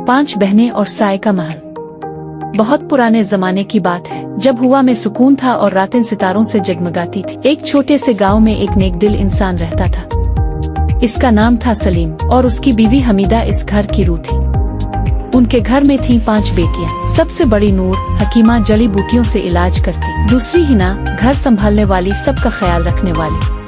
5 बहनें और साए का महल। बहुत पुराने जमाने की बात है, जब हुआ में सुकून था और रातें सितारों से जगमगाती थी। एक छोटे से गांव में एक नेक दिल इंसान रहता था। इसका नाम था सलीम और उसकी बीवी हमीदा इस घर की रूह थी। उनके घर में थीं 5 बेटियां। सबसे बड़ी नूर हकीमा, जड़ी बूटियों से इलाज करती। दूसरी हिना, घर संभालने वाली, सबका ख्याल रखने वाली।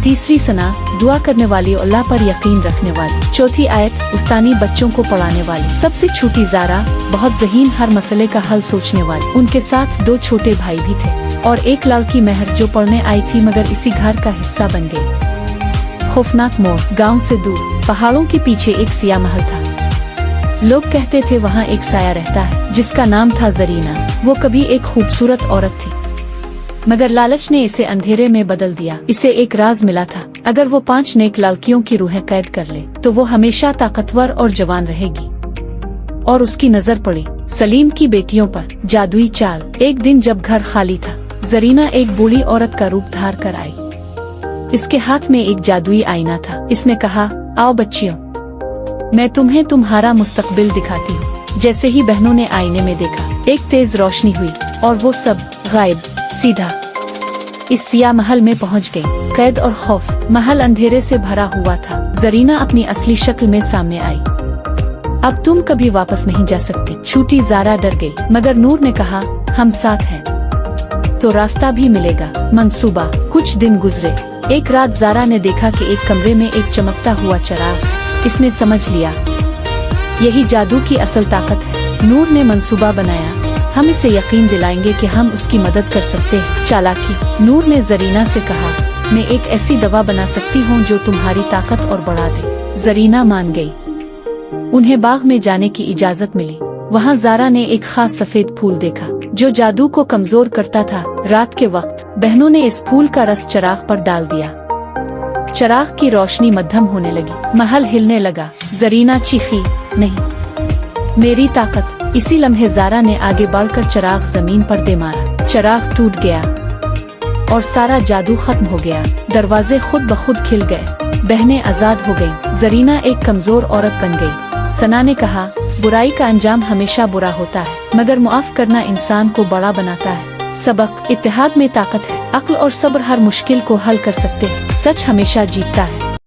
तीसरी सना, दुआ करने वाली, अल्लाह पर यकीन रखने वाली। चौथी आयत, उस्तानी, बच्चों को पढ़ाने वाली। सबसे छोटी ज़ारा, बहुत ज़हीन, हर मसले का हल सोचने वाली। उनके साथ 2 छोटे भाई भी थे और एक लड़की महर, जो पढ़ने आई थी मगर इसी घर का हिस्सा बन गई। खौफनाक मोड़, गांव से दूर पहाड़ों के पीछे एक सिया महल था। लोग कहते थे वहाँ एक साया रहता है जिसका नाम था जरीना। वो कभी एक खूबसूरत औरत थी, मगर लालच ने इसे अंधेरे में बदल दिया। इसे एक राज मिला था, अगर वो 5 नेक लड़कियों की रूहें कैद कर ले तो वो हमेशा ताकतवर और जवान रहेगी। और उसकी नजर पड़ी सलीम की बेटियों पर। जादुई चाल। एक दिन जब घर खाली था, जरीना एक बूढ़ी औरत का रूप धार कर आई। इसके हाथ में एक जादुई आईना था। इसने कहा, आओ बच्चियों, मैं तुम्हें तुम्हारा मुस्तकबिल दिखाती हूँ। जैसे ही बहनों ने आईने में देखा, एक तेज रोशनी हुई और वो सब गायब। सीधा इस सिया महल में पहुंच गई। कैद और खौफ। महल अंधेरे से भरा हुआ था। जरीना अपनी असली शक्ल में सामने आई। अब तुम कभी वापस नहीं जा सकती। छोटी ज़ारा डर गई, मगर नूर ने कहा, हम साथ हैं तो रास्ता भी मिलेगा। मंसूबा। कुछ दिन गुजरे। एक रात ज़ारा ने देखा कि एक कमरे में एक चमकता हुआ चिराग। इसने समझ लिया, यही जादू की असल ताकत है। नूर ने मंसूबा बनाया, हम इसे यकीन दिलाएंगे कि हम उसकी मदद कर सकते हैं। चालाकी। नूर ने जरीना से कहा, मैं एक ऐसी दवा बना सकती हूँ जो तुम्हारी ताकत और बढ़ा दे। जरीना मान गई। उन्हें बाग में जाने की इजाजत मिली। वहाँ ज़ारा ने एक खास सफेद फूल देखा जो जादू को कमजोर करता था। रात के वक्त बहनों ने इस फूल का रस चिराग पर डाल दिया। चिराग की रोशनी मध्यम होने लगी। महल हिलने लगा। जरीना चीखी, नहीं, मेरी ताकत। इसी लम्हे ज़ारा ने आगे बढ़कर चिराग जमीन पर दे मारा। चिराग टूट गया और सारा जादू खत्म हो गया। दरवाजे खुद ब खुद खिल गए। बहनें आजाद हो गईं। जरीना एक कमजोर औरत बन गई। सना ने कहा, बुराई का अंजाम हमेशा बुरा होता है, मगर मुआफ करना इंसान को बड़ा बनाता है। सबक। इत्तेहाद में ताकत है। अक्ल और सब्र हर मुश्किल को हल कर सकते हैं। सच हमेशा जीतता है।